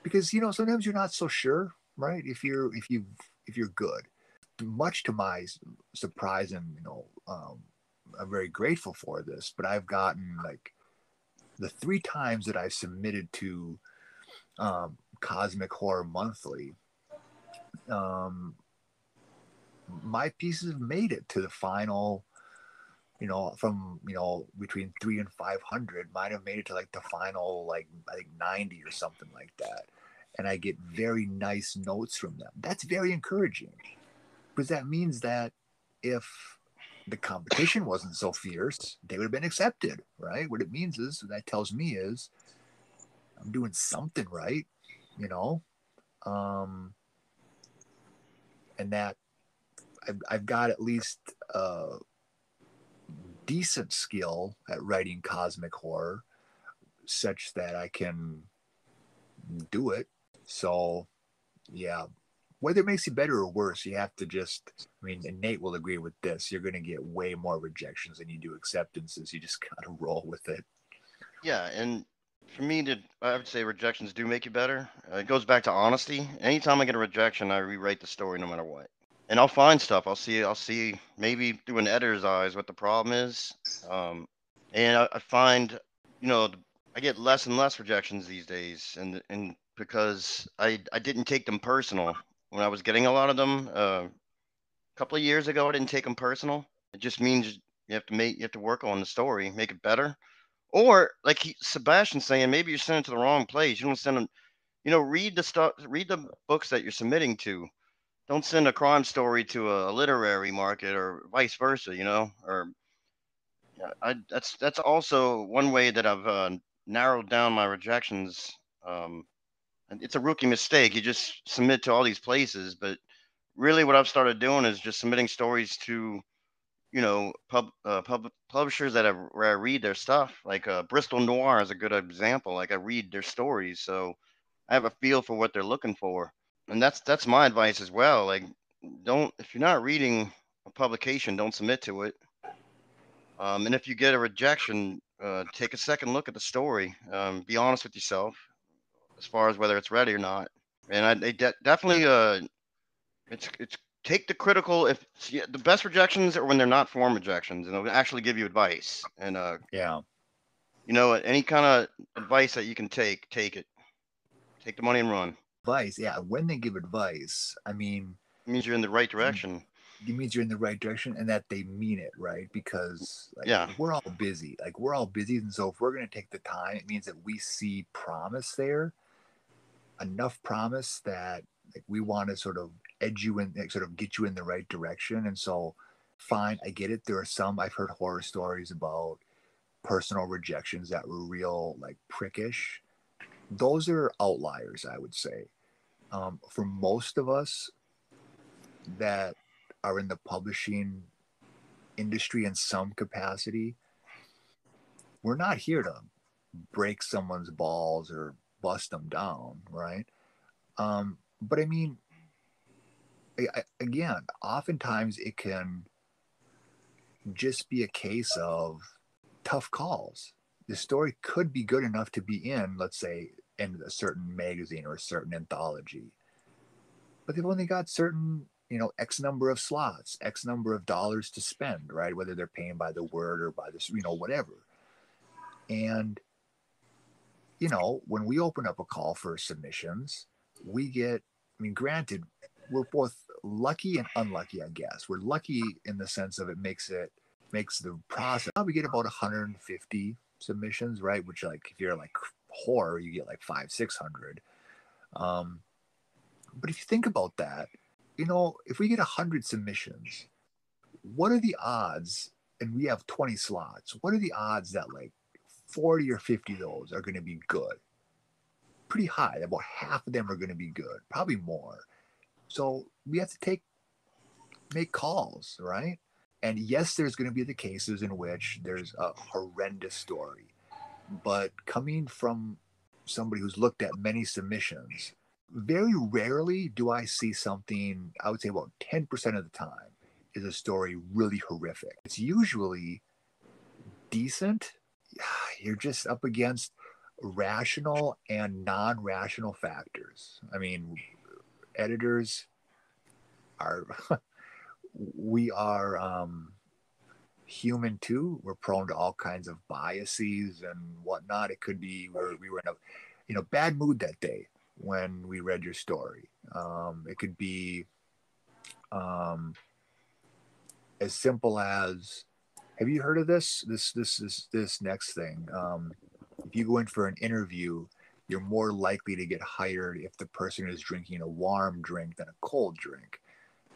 Speaker 3: because sometimes you're not so sure, right? If you're good. Much to my surprise, and I'm very grateful for this, but I've gotten like the 3 times that I've submitted to Cosmic Horror Monthly, um, my pieces have made it to the final. From between 300 and 500, might have made it to like the final, like I think 90 or something like that, and I get very nice notes from them. That's very encouraging, because that means that if the competition wasn't so fierce, they would have been accepted, right? What it means is, that tells me is I'm doing something right, you know, and that I've got at least a decent skill at writing cosmic horror, such that I can do it. So, yeah, whether it makes you better or worse, you have to I mean, and Nate will agree with this, you're going to get way more rejections than you do acceptances. You just got to roll with it.
Speaker 2: Yeah, and for me, I would say rejections do make you better. It goes back to honesty. Anytime I get a rejection, I rewrite the story no matter what. And I'll find stuff. I'll see maybe through an editor's eyes what the problem is. Um, and I find, you know, I get less and less rejections these days, and because I didn't take them personal when I was getting a lot of them. A couple of years ago, I didn't take them personal. It just means you have to work on the story, make it better. Or like Sebastian saying, maybe you're sending it to the wrong place. You don't send them. Read the stuff. Read the books that you're submitting to. Don't send a crime story to a literary market or vice versa. Or yeah, that's also one way that I've narrowed down my rejections. And it's a rookie mistake. You just submit to all these places, but really, what I've started doing is just submitting stories to publishers where I read their stuff. Like Bristol Noir is a good example. Like I read their stories, so I have a feel for what they're looking for, and that's my advice as well. Like, don't if you're not reading a publication, don't submit to it. And if you get a rejection, take a second look at the story. Be honest with yourself as far as whether it's ready or not. And definitely it's take the critical. If yeah, the best rejections are when they're not form rejections, and they'll actually give you advice. And
Speaker 3: Yeah.
Speaker 2: any kind of advice that you can take it. Take the money and run.
Speaker 3: Advice, yeah. When they give advice, I mean,
Speaker 2: It means you're in the right direction.
Speaker 3: it means you're in the right direction, and that they mean it, right? Because like
Speaker 2: Yeah,
Speaker 3: we're all busy, and so if we're going to take the time, it means that we see promise there, enough promise that like we want to sort of edge you in, like, sort of get you in the right direction. And so, fine, I get it. There are some, I've heard horror stories about personal rejections that were real, like prickish. Those are outliers, I would say. For most of us that are in the publishing industry in some capacity, we're not here to break someone's balls or bust them down, right? But I mean, again, oftentimes it can just be a case of tough calls. The story could be good enough to be in, let's say, in a certain magazine or a certain anthology, but they've only got certain, X number of slots, X number of dollars to spend, right? Whether they're paying by the word or by this, whatever. And, when we open up a call for submissions, we get, I mean, granted, we're both lucky and unlucky, I guess. We're lucky in the sense of it makes the process. We get about 150 submissions, right? Which, like, if you're like horror, you get like 500, 600. But if you think about that, if we get 100 submissions, what are the odds? And we have 20 slots. What are the odds that like 40 or 50 of those are going to be good? Pretty high. About half of them are going to be good, probably more. So we have to make calls, right? And yes, there's going to be the cases in which there's a horrendous story. But coming from somebody who's looked at many submissions, very rarely do I see something, I would say about 10% of the time, is a story really horrific. It's usually decent. You're just up against rational and non-rational factors. I mean, editors are we are human too. We're prone to all kinds of biases and whatnot. It could be we were in a bad mood that day when we read your story. It could be as simple as, have you heard of this next thing? If you go in for an interview, you're more likely to get hired if the person is drinking a warm drink than a cold drink,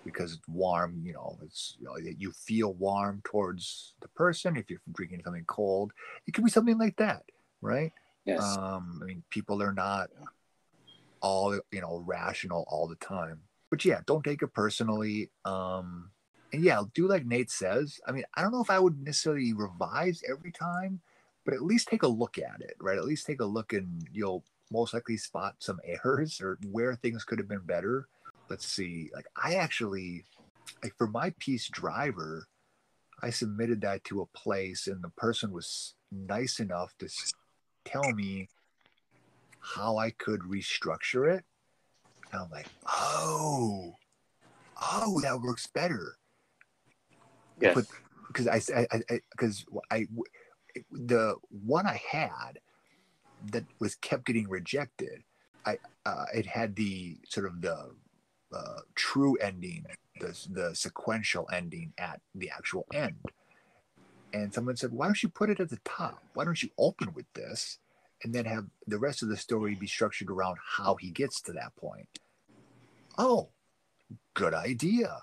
Speaker 3: because it's warm. It's you feel warm towards the person. If you're drinking something cold, it could be something like that, right?
Speaker 1: Yes.
Speaker 3: I mean, people are not all rational all the time, but yeah, don't take it personally. And yeah, do like Nate says. I mean, I don't know if I would necessarily revise every time, but at least take a look at it, right? At least take a look, and you'll most likely spot some errors or where things could have been better. Let's see. Like I actually, like for my piece Driver, I submitted that to a place, and the person was nice enough to tell me how I could restructure it. And I'm like, oh, that works better.
Speaker 1: Yes.
Speaker 3: Because I the one I had that was kept getting rejected. It had the sort of the true ending, the sequential ending at the actual end. And someone said, "Why don't you put it at the top? Why don't you open with this, and then have the rest of the story be structured around how he gets to that point?" Oh, good idea.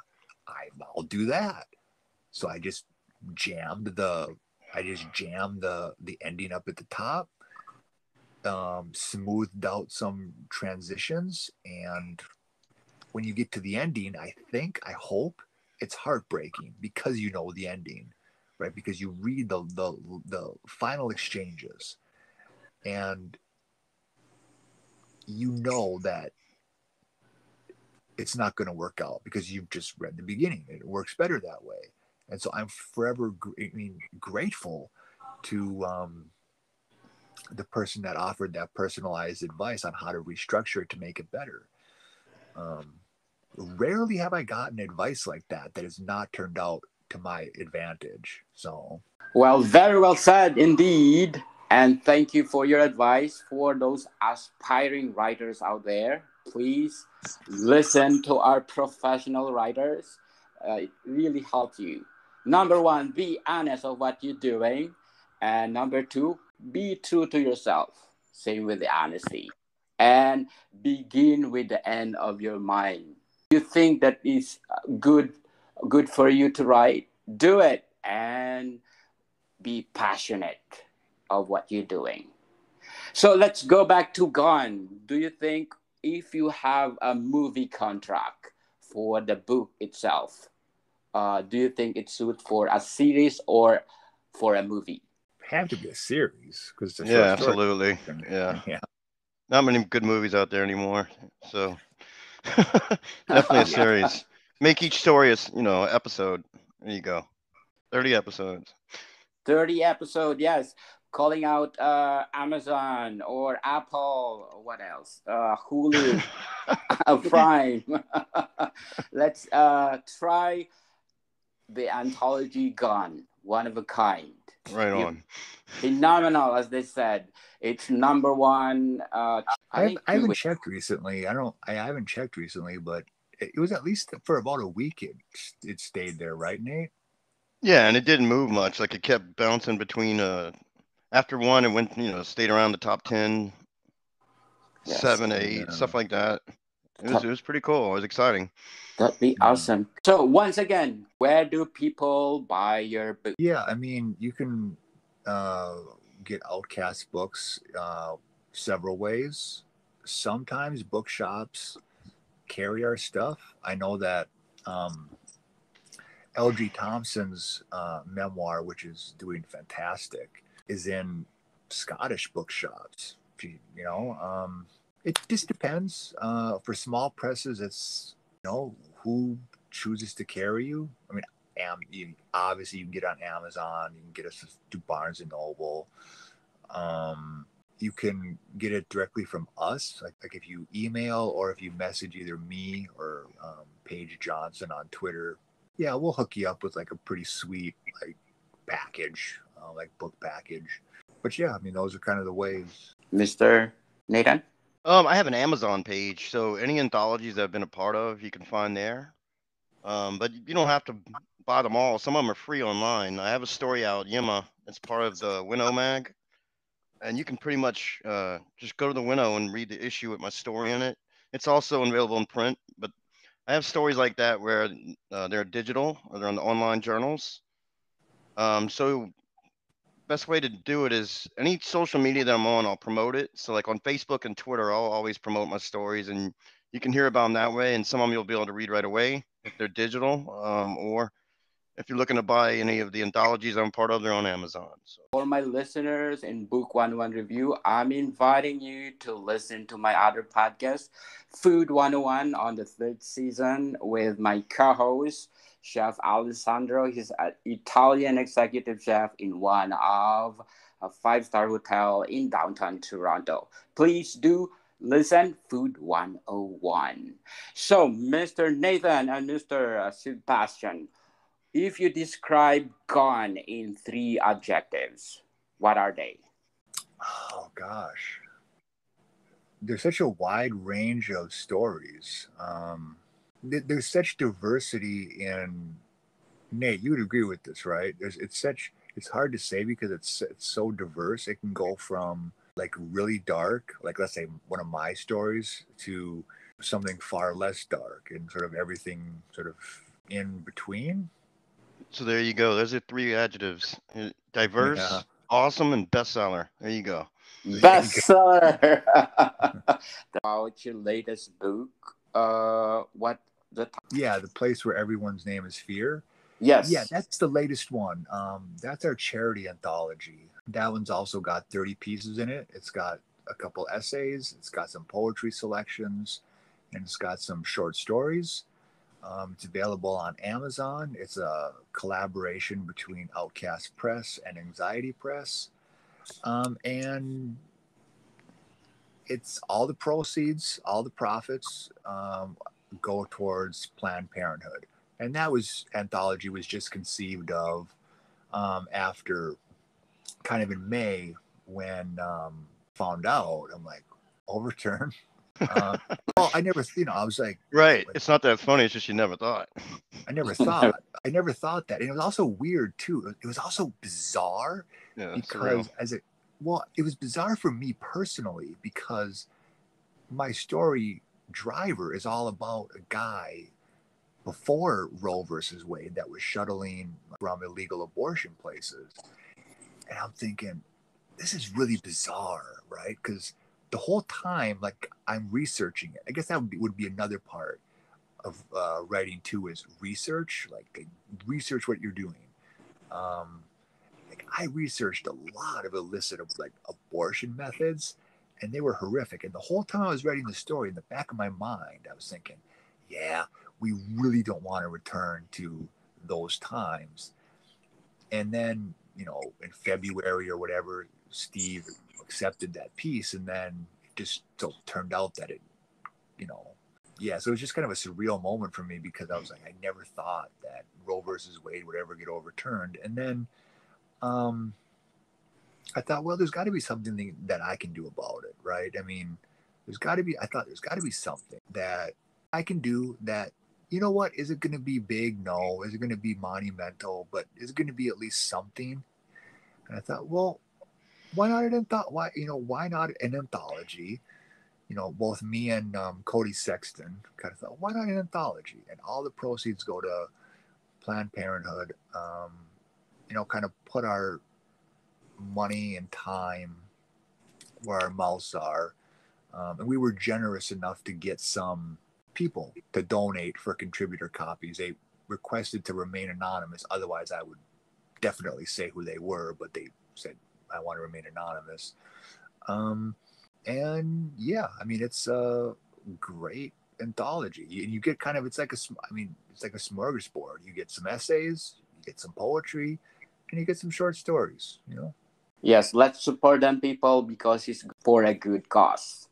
Speaker 3: I'll do that. So I just jammed the ending up at the top, smoothed out some transitions, and when you get to the ending, I hope it's heartbreaking because you know the ending, right? Because you read the final exchanges, and you know that it's not going to work out because you've just read the beginning. It works better that way. And so I'm forever grateful to the person that offered that personalized advice on how to restructure it to make it better. Rarely have I gotten advice like that has not turned out to my advantage. So,
Speaker 1: Well, very well said indeed. And thank you for your advice for those aspiring writers out there. Please listen to our professional writers. It really helps you. Number one, be honest of what you're doing. And number two, be true to yourself. Same with the honesty. And begin with the end of your mind. You think that is good for you to write? Do it and be passionate of what you're doing. So let's go back to Gone. Do you think if you have a movie contract for the book itself, do you think it suits for a series or for a movie?
Speaker 3: have to be a series because it's a
Speaker 2: Yeah,
Speaker 3: short story.
Speaker 2: absolutely. Yeah.
Speaker 3: Yeah.
Speaker 2: Not many good movies out there anymore. So definitely a
Speaker 1: Yeah.
Speaker 2: series. Make each story episode. There you go. 30 episodes.
Speaker 1: 30 episode, yes. Calling out Amazon or Apple, or what else? Hulu, Prime. Let's try the anthology Gone, one of a kind.
Speaker 2: Right
Speaker 1: You
Speaker 2: on.
Speaker 1: phenomenal, as they said. It's number one. I think
Speaker 3: I
Speaker 1: two
Speaker 3: haven't
Speaker 1: weeks.
Speaker 3: checked recently. I haven't checked recently, but it was at least for about a week. It stayed there, right, Nate?
Speaker 2: Yeah, and it didn't move much. Like it kept bouncing between after one it went, stayed around the top 10,
Speaker 1: Yes,
Speaker 2: 7, 8,
Speaker 3: Yeah.
Speaker 2: stuff like that. It was
Speaker 1: that,
Speaker 2: it was pretty cool. It was exciting.
Speaker 1: that'd be
Speaker 3: Yeah.
Speaker 1: awesome. So once again, where do people buy your book?
Speaker 3: Yeah, I mean, you can uh, get Outcast books several ways. Sometimes bookshops carry our stuff. I know that um, L.G. Thompson's memoir, which is doing fantastic, is in Scottish bookshops. It just depends. For small presses, it's who chooses to carry you. I mean, obviously you can get on Amazon, you can get us to Barnes and Noble. you can get it directly from us. Like if you email or if you message either me or Paige Johnson on Twitter, yeah, we'll hook you up with like a pretty sweet like package, like book package. But yeah, I mean, those are kind of the ways.
Speaker 1: Mr. Nathan?
Speaker 2: I have an Amazon page, so any anthologies that I've been a part of, you can find there. But you don't have to buy them all. Some of them are free online. I have a story out, Yima. It's part of the Winnow mag, and you can pretty much just go to the Winnow and read the issue with my story in it. It's also available in print, but I have stories like that where they're digital or they're on the online journals. So best way to do it is any social media that I'm on, I'll promote it. So like on Facebook and Twitter, I'll always promote my stories, and you can hear about them that way. And some of them you'll be able to read right away if they're digital, or if you're looking to buy any of the anthologies I'm part of, they're on Amazon. So
Speaker 1: For my listeners in Book 101 Review, I'm inviting you to listen to my other podcast, Food 101, on the third season with my co-host, Chef Alessandro. He's an Italian executive chef in one of a five-star hotel in downtown Toronto. Please do listen, Food 101. So, Mr. Nathan and Mr. Sebastian, if you describe Gone in three adjectives, what are they?
Speaker 3: Oh gosh, there's such a wide range of stories. There's such diversity in. Nate, you would agree with this, right? It's hard to say because it's so diverse. It can go from like really dark, like let's say one of my stories, to something far less dark, and sort of everything sort of in between.
Speaker 2: so there you go. Those are three adjectives:
Speaker 3: Yeah,
Speaker 2: diverse, awesome, and bestseller. There you go.
Speaker 3: there you go.
Speaker 1: Bestseller. About your latest book, what the
Speaker 3: Yeah, the place where everyone's name is fear. Yeah,
Speaker 1: yes.
Speaker 3: that's the latest one. That's our charity anthology. That one's also got 30 pieces in it. It's got a couple essays, it's got some poetry selections, and it's got some short stories. It's available on Amazon. It's a collaboration between Outcast Press and Anxiety Press. And it's all the proceeds, all the profits go towards Planned Parenthood. And that was anthology was just conceived of after kind of in May when found out. I'm like, overturn. Uh, well, I never, I was
Speaker 2: Right.
Speaker 3: like,
Speaker 2: It's not that funny. It's just you never thought.
Speaker 3: I never thought that. And it was also weird too. It was also bizarre
Speaker 2: Yeah, surreal.
Speaker 3: because it was bizarre for me personally because my story Driver is all about a guy before Roe versus Wade that was shuttling from illegal abortion places. And I'm thinking, this is really bizarre, right? Because the whole time, like I'm researching it. I guess that would be another part of writing too is research. Like research what you're doing. Um, like I researched a lot of illicit like abortion methods, and they were horrific. And the whole time I was writing the story, in the back of my mind, I was thinking, yeah, we really don't want to return to those times. And then, in February or whatever, Steve accepted that piece, and then it just so turned out that it, you know, yeah. So it was just kind of a surreal moment for me because I was like, I never thought that Roe versus Wade would ever get overturned, and then um, I thought, well, there's got to be something that I can do about it, right? I mean, I thought there's got to be something that I can do that, you know what? Is it going to be big? No. Is it going to be monumental? But is it going to be at least something? And I thought, well, why not why not an anthology? Both me and Cody Sexton kind of thought, why not an anthology? And all the proceeds go to Planned Parenthood, kind of put our money and time where our mouths are. And we were generous enough to get some people to donate for contributor copies. They requested to remain anonymous. Otherwise, I would definitely say who they were, but they said, I want to remain anonymous. And yeah, I mean, it's a great anthology. You get kind of, it's like it's like a smorgasbord. You get some essays, you get some poetry, and you get some short stories.
Speaker 1: Yes, let's support them, people, because it's for a good cause.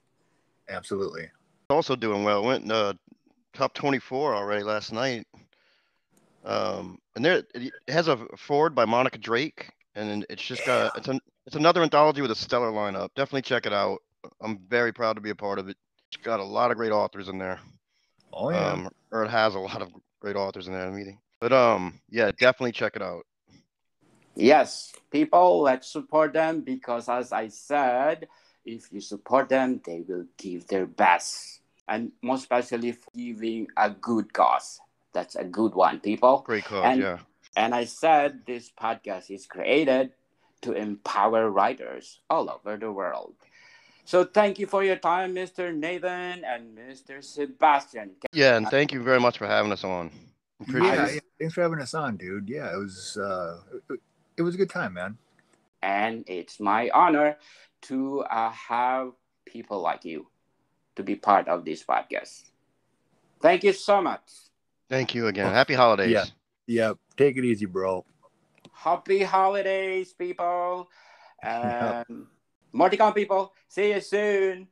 Speaker 3: Absolutely.
Speaker 2: Also doing well. Went top 24 already last night. And there it has a forward by Monica Drake, and it's just got it's another anthology with a stellar lineup. Definitely check it out. I'm very proud to be a part of it. It's got a lot of great authors in there.
Speaker 3: Oh yeah.
Speaker 2: Or it has a lot of great authors in that meeting. But yeah, definitely check it out.
Speaker 1: Yes, people, let's support them because, as I said, if you support them, they will give their best. And most especially for giving a good cause. That's a good one, people.
Speaker 2: Great cause,
Speaker 1: And
Speaker 2: yeah.
Speaker 1: and I said this podcast is created to empower writers all over the world. So thank you for your time, Mr. Nathan and Mr. Sebastian.
Speaker 2: Yeah, and thank you very much for having us on. Appreciate
Speaker 3: Yeah,
Speaker 2: it.
Speaker 3: yeah. Thanks for having us on, dude. Yeah, it was a good time, man.
Speaker 1: And it's my honor to have people like you to be part of this podcast. Thank you so much.
Speaker 2: Thank you again.
Speaker 3: Oh,
Speaker 2: Happy
Speaker 3: yeah.
Speaker 2: holidays.
Speaker 3: Yeah. Take it easy, bro.
Speaker 1: Happy holidays, people.
Speaker 3: Yep.
Speaker 1: And more to come, people. See you soon.